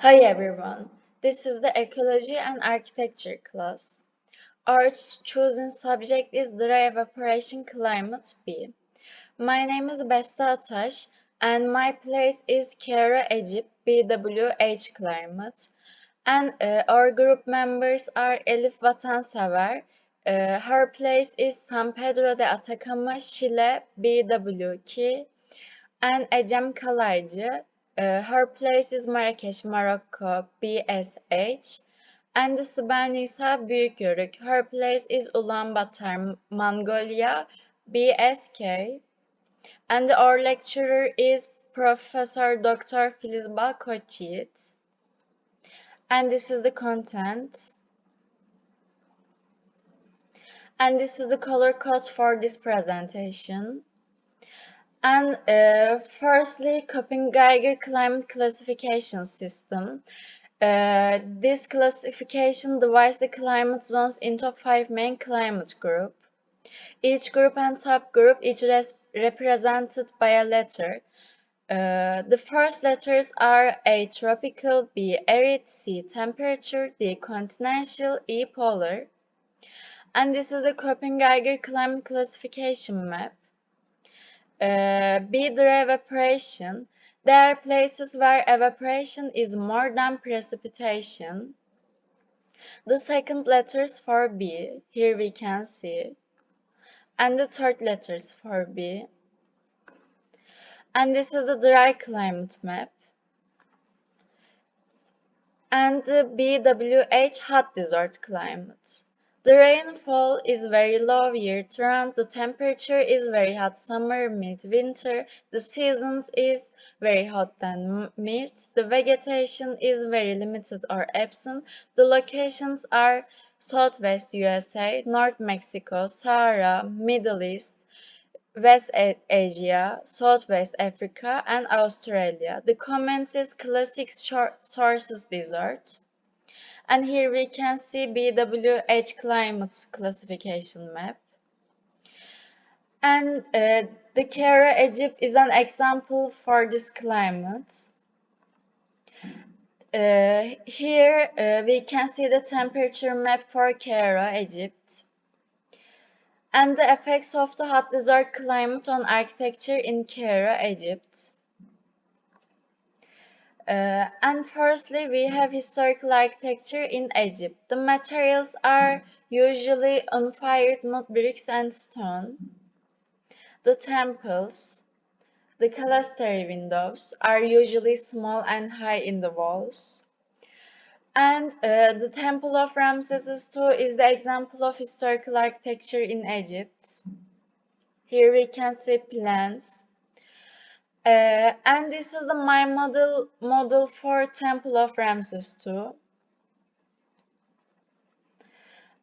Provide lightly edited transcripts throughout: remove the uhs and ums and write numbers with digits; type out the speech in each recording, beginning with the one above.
Hi everyone, this is the Ecology and Architecture class. Our chosen subject is Dry Evaporation Climate B. My name is Beste Ataş and my place is Cairo, Egypt, BWH Climate. And our group members are Elif Vatansever, her place is San Pedro de Atacama, Chile, BWK, and Ecem Kalaycı. Her place is Marrakesh, Morocco, BSH. And Sibel Nisa Büyükyörük. Her place is Ulaanbaatar, Mongolia, BSK. And our lecturer is Professor Dr. Filizbal Koçyiğit. And this is the content. And this is the color code for this presentation. And firstly, Köppen-Geiger climate classification system. This classification divides the climate zones into 5 main climate groups. Each group and subgroup each represented by a letter. The first letters are A tropical, B arid, C temperature, D continental, E polar. And this is the Köppen-Geiger climate classification map. B dry evaporation. There are places where evaporation is more than precipitation. The second letters for B, here we can see. And the third letters for B. And this is the dry climate map. And the BWH hot desert climate. The rainfall is very low year-round, the temperature is very hot summer, mid-winter, the seasons is very hot and mild, the vegetation is very limited or absent, the locations are Southwest USA, North Mexico, Sahara, Middle East, West Asia, Southwest Africa, and Australia. The comments is classic sources desert. And here we can see BWH climate classification map. And the Cairo, Egypt is an example for this climate. Here we can see the temperature map for Cairo, Egypt. And the effects of the hot desert climate on architecture in Cairo, Egypt. And firstly, we have historical architecture in Egypt. The materials are usually unfired mud bricks and stone. The temples, the clerestory windows, are usually small and high in the walls. And the Temple of Ramses II is the example of historical architecture in Egypt. Here we can see plans. And this is my model for Temple of Ramses II.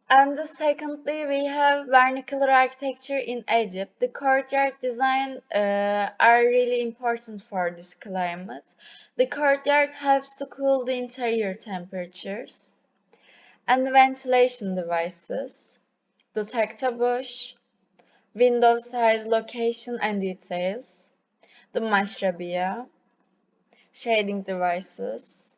And secondly, we have vernacular architecture in Egypt. The courtyard design are really important for this climate. The courtyard helps to cool the interior temperatures. And the ventilation devices, the taktabush, window size, location and details, the mashrabia, shading devices,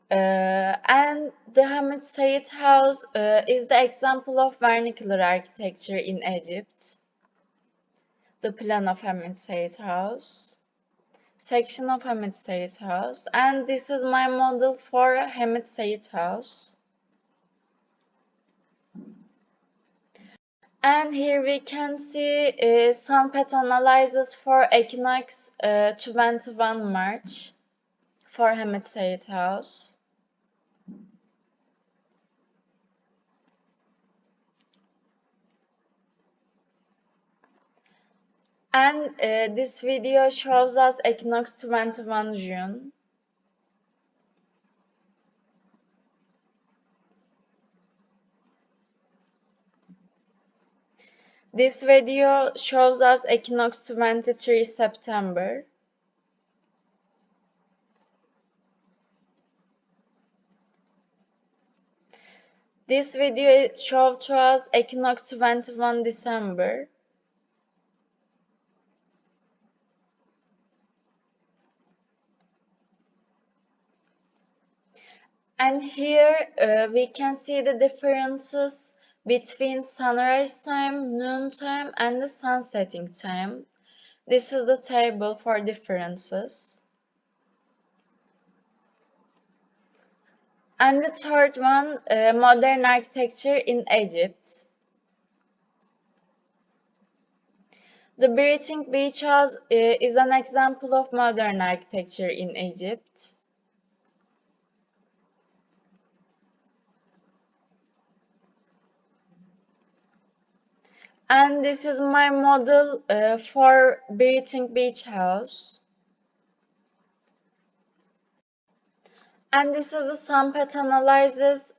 and the Hamid Said House is the example of vernacular architecture in Egypt. The plan of Hamid Said House, section of Hamid Said House, and this is my model for Hamid Said House. And here we can see some pet analysis for Equinox 21 March for Hamid Said House. And this video shows us Equinox 21 June. This video shows us Equinox 23 September. This video shows to us Equinox 21 December. And here we can see the differences between sunrise time, noon time, and the sunsetting time. This is the table for differences. And the third one, modern architecture in Egypt. The Breathing Beach House is an example of modern architecture in Egypt. And this is my model for Breathing Beach House. And this is the sunset analysis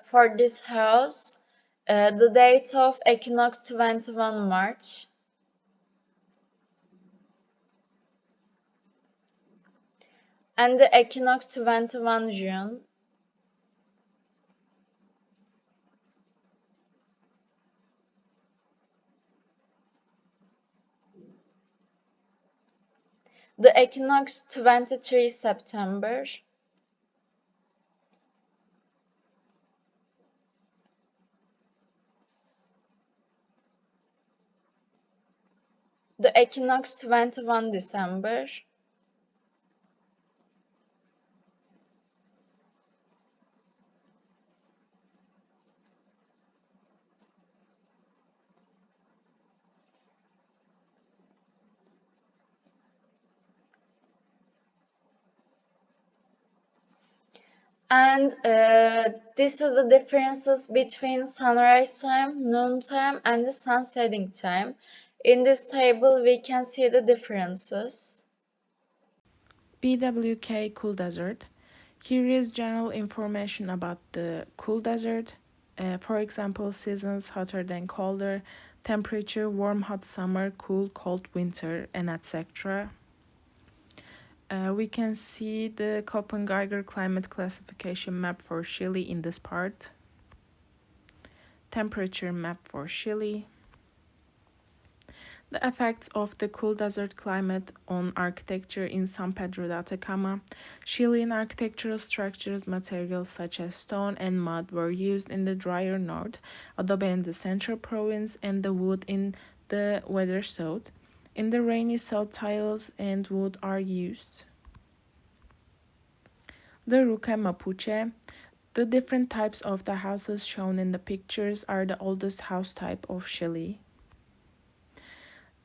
for this house. The date of equinox 21 March. And the equinox 21 June. The equinox 23 September. The equinox 21 December. And this is the differences between sunrise time, noon time, and the sun setting time. In this table, we can see the differences. BWK Cool Desert. Here is general information about the cool desert. For example, seasons hotter than colder, temperature warm hot summer, cool cold winter, and etc. We can see the Köppen-Geiger climate classification map for Chile in this part. Temperature map for Chile. The effects of the cool desert climate on architecture in San Pedro de Atacama. Chilean architectural structures, materials such as stone and mud were used in the drier north, adobe in the central province, and the wood in the weather south. In the rainy south, tiles and wood are used. The Ruca Mapuche. The different types of the houses shown in the pictures are the oldest house type of Chile.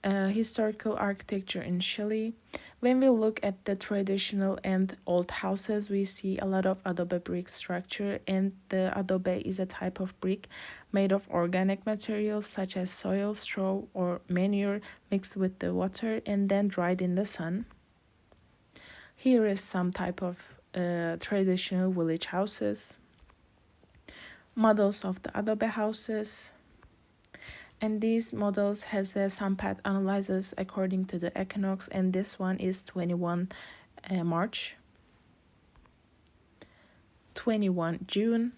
Historical architecture in Chile. When we look at the traditional and old houses, we see a lot of adobe brick structure, and the adobe is a type of brick made of organic materials such as soil, straw, or manure mixed with the water and then dried in the sun. Here is some type of traditional village houses. Models of the adobe houses. And these models has the sunset analysis according to the equinox, and this one is 21 March, 21 June,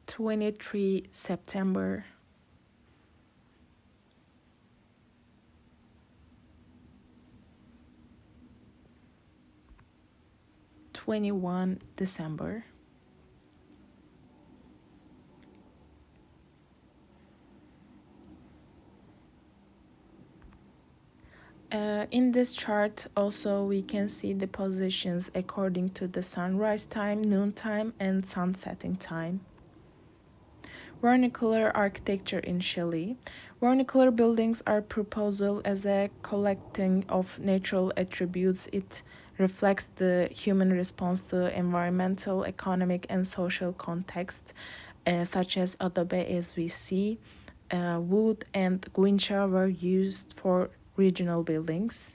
23 September, 21 December. In this chart also we can see the positions according to the sunrise time, noon time, and sunsetting time. Vernacular architecture in Chile. Vernacular buildings are proposal as a collecting of natural attributes. It reflects the human response to environmental, economic, and social context, such as adobe as we see. Wood and guincha were used for regional buildings.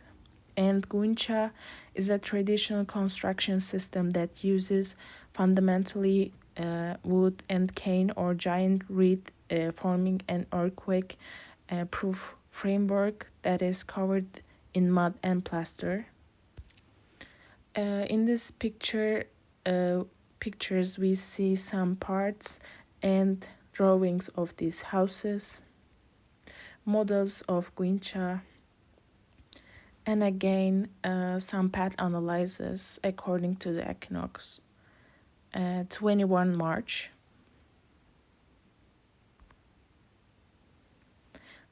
And guincha is a traditional construction system that uses fundamentally wood and cane or giant reed, forming an earthquake-proof framework that is covered in mud and plaster. In this pictures we see some parts and drawings of these houses. models of Guincha, and again some path analysis according to the equinox. 21 March,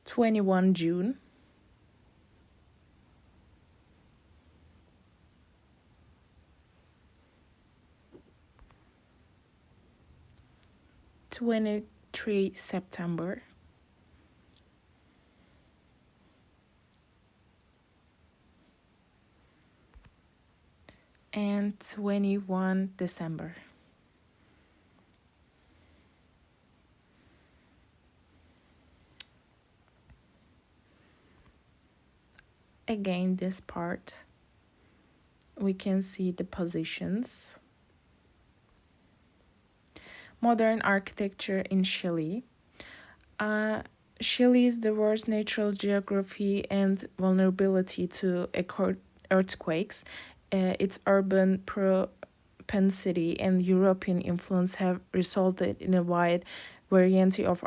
21 June, 23 September, and 21 December. Again, this part, we can see the positions. Modern architecture in Chile. Chile's diverse natural geography and vulnerability to earthquakes, its urban propensity and European influence have resulted in a wide variety of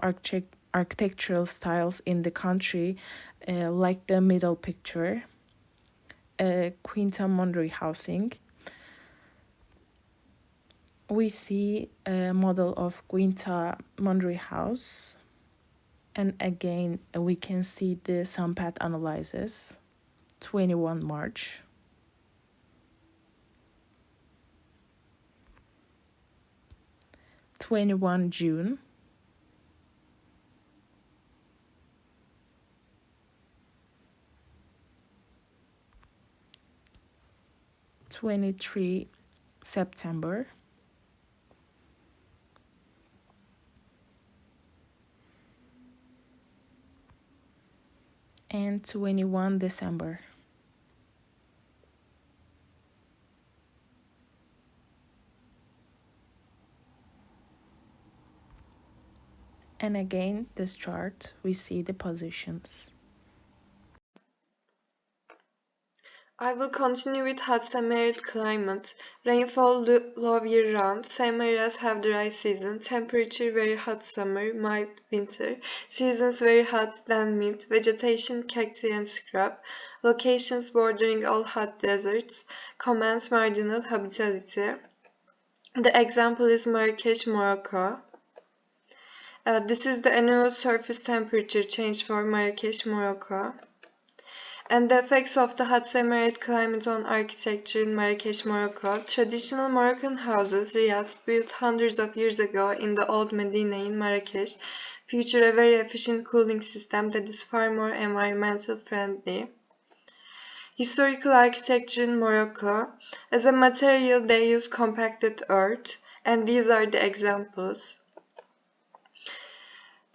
architectural styles in the country, like the middle picture, Quinta Mondri housing. We see a model of Quinta Mondri house, and again we can see the sunpath analysis. 21 March, 21 June, 23 September, and 21 December. And again, this chart, we see the positions. I will continue with hot semi-arid climate. Rainfall low year-round. Some areas have dry season. Temperature very hot summer, mild winter. Seasons very hot, then mild. Vegetation cacti and scrub. Locations bordering all hot deserts. Commence marginal habitability. The example is Marrakesh, Morocco. This is the annual surface temperature change for Marrakesh, Morocco. And the effects of the hot semi-arid climate on architecture in Marrakesh, Morocco. Traditional Moroccan houses, riads, built hundreds of years ago in the old Medina in Marrakesh, feature a very efficient cooling system that is far more environmental friendly. Historical architecture in Morocco. As a material, they use compacted earth, and these are the examples.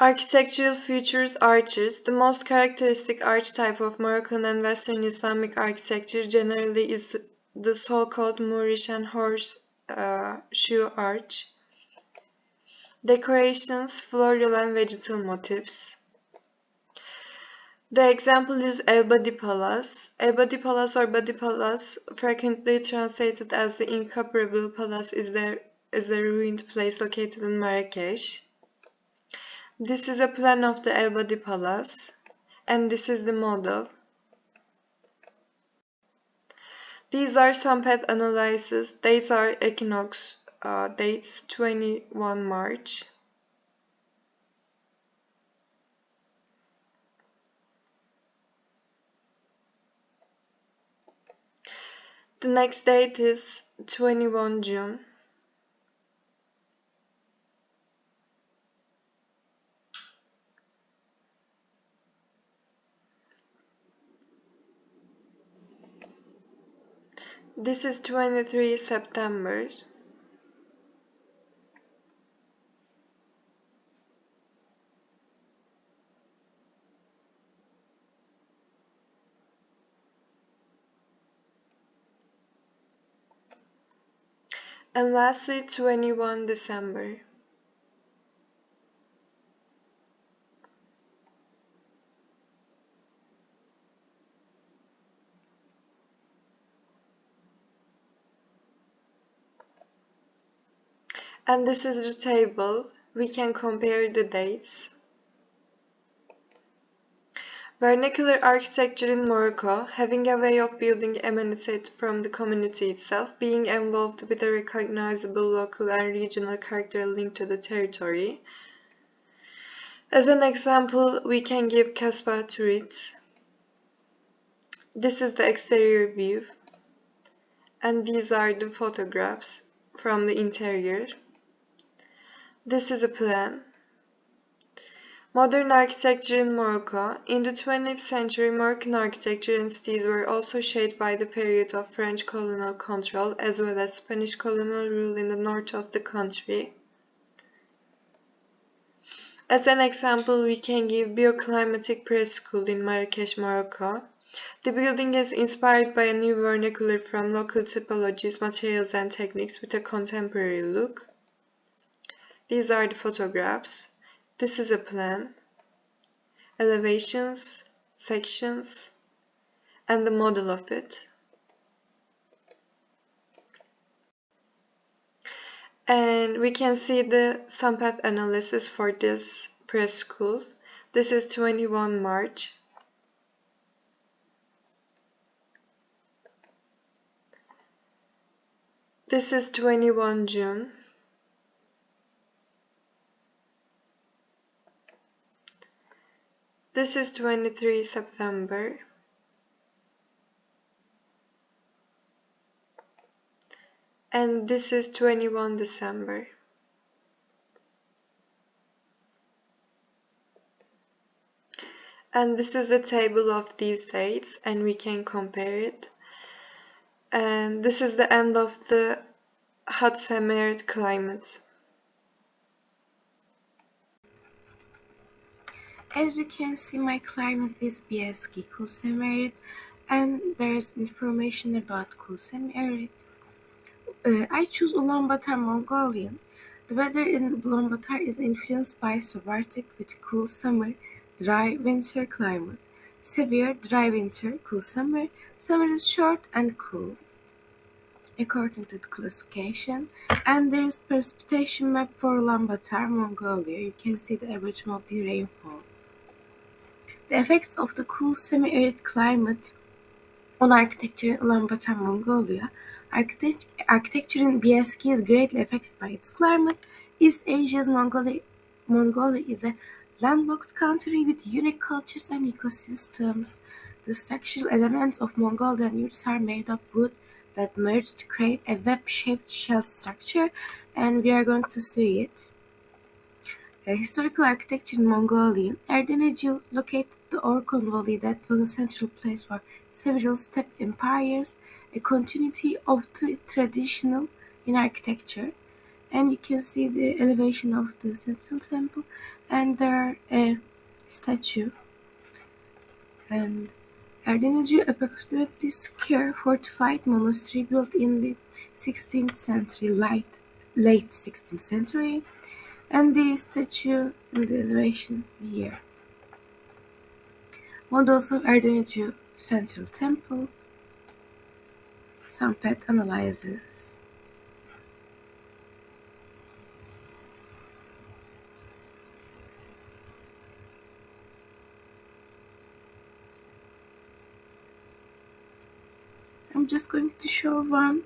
Architectural features. Arches. The most characteristic arch type of Moroccan and Western Islamic architecture generally is the so-called Moorish and horseshoe arch. Decorations. Floral and vegetal motifs. The example is El Badi Palace. El Badi Palace or Badi Palace, frequently translated as the Incomparable Palace, is a ruined place located in Marrakesh. This is a plan of the El Badi Palace, and this is the model. These are some path analysis. Dates are equinox dates 21 March. The next date is 21 June. This is 23 September. And lastly, 21 December. And this is the table. We can compare the dates. Vernacular architecture in Morocco, having a way of building emanated from the community itself, being involved with a recognizable local and regional character linked to the territory. As an example, we can give Casbah turrets. This is the exterior view, and these are the photographs from the interior. This is a plan. Modern architecture in Morocco. In the 20th century, Moroccan architecture and cities were also shaped by the period of French colonial control as well as Spanish colonial rule in the north of the country. As an example, we can give Bioclimatic Preschool in Marrakesh, Morocco. The building is inspired by a new vernacular from local typologies, materials and techniques with a contemporary look. These are the photographs. This is a plan, elevations, sections, and the model of it. And we can see the sunpath analysis for this preschool. This is 21 March. This is 21 June. This is 23 September. And this is 21 December. And this is the table of these dates, and we can compare it. And this is the end of the hot summer climate. As you can see, my climate is BSK Kusemerit, and there's information about Kusemerit. I choose Ulaanbaatar Mongolian. The weather in Ulaanbaatar is influenced by subarctic with cool summer, dry winter climate. Severe dry winter, cool summer. Summer is short and cool, according to the classification. And there is precipitation map for Ulaanbaatar, Mongolia. You can see the average monthly rainfall. The effects of the cool semi-arid climate on architecture in Ulaanbaatar, Mongolia. Architecture in BSK is greatly affected by its climate. East Asia's Mongolia is a landlocked country with unique cultures and ecosystems. The structural elements of Mongolian yurts are made of wood that merge to create a web-shaped shell structure, and we are going to see it. Historical architecture in Mongolian. Erdeneju located the Orkhon Valley that was a central place for several steppe empires, a continuity of the traditional in architecture. And you can see the elevation of the central temple, and there a statue. And Erdeneju, approximately square fortified monastery built in the 16th century, late 16th century. And the statue in the elevation here. Models of Erdeneju Central Temple. Sunpath analysis. I'm just going to show one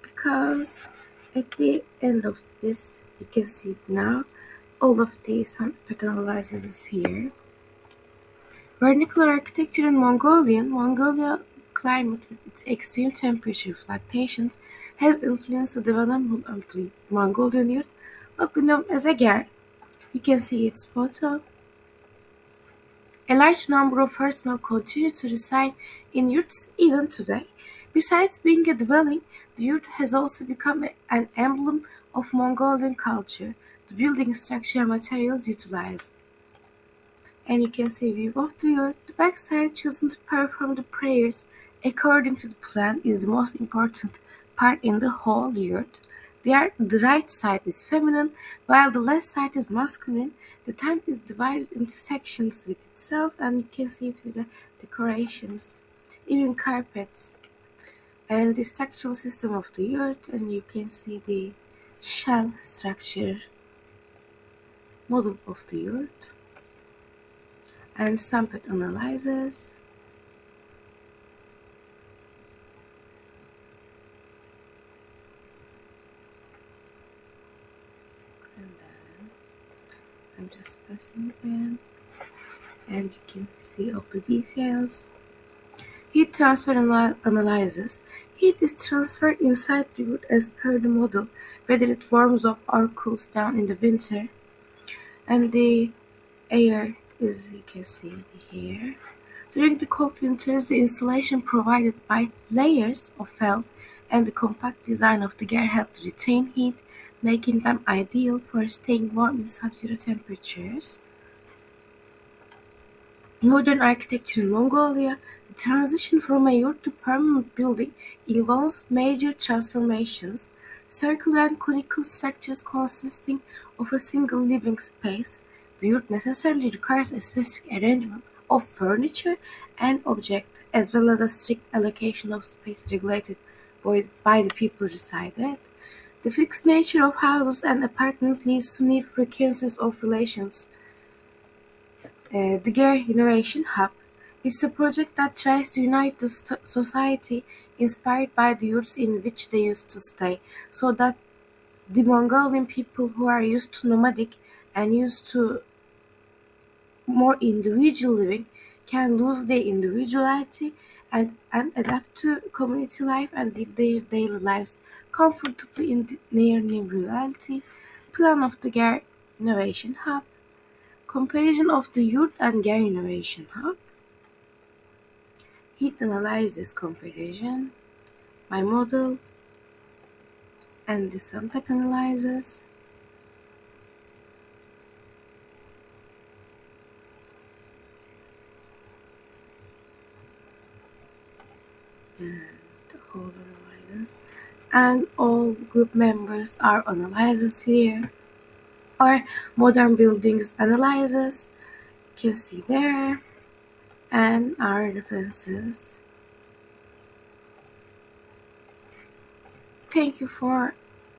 because at the end of this, you can see it now. All of the sunpath analysis is here. Vernacular architecture in Mongolia climate with its extreme temperature fluctuations has influenced the development of the Mongolian yurt, locally known as a ger. You can see its photo. A large number of herdsmen continue to reside in yurts even today. Besides being a dwelling, the yurt has also become an emblem of Mongolian culture, the building structure and materials utilized. And you can see a view of the yurt. The backside chosen to perform the prayers according to the plan is the most important part in the whole yurt. The right side is feminine, while the left side is masculine. The tent is divided into sections with itself, and you can see it with the decorations, even carpets. And the structural system of the yurt, and you can see the shell structure model of the yurt. and sample analysis. And then I'm just pressing again, and you can see all the details. Heat transfer analysis. Heat is transferred inside the wood as per the model, whether it warms up or cools down in the winter. And the air is, you can see here. During the cold winters, the insulation provided by layers of felt and the compact design of the gear helped retain heat, making them ideal for staying warm in sub-zero temperatures. Modern architecture in Mongolia, the transition from a yurt to permanent building involves major transformations. Circular and conical structures consisting of a single living space, the yurt necessarily requires a specific arrangement of furniture and objects, as well as a strict allocation of space regulated by the people resided. The fixed nature of houses and apartments leads to new frequencies of relations. The Gear Innovation Hub is a project that tries to unite the society inspired by the yurts in which they used to stay, so that the Mongolian people who are used to nomadic and used to more individual living can lose their individuality and adapt to community life and live their daily lives comfortably in their new reality. Plan of the Gear Innovation Hub. Comparison of the yurt and Gear Innovation Hub. Heat analysis comparison. My model and the sample analysis. And the whole analysis. And all group members are analyzed here. Or modern buildings analysis. You can see there. And our references. Thank you for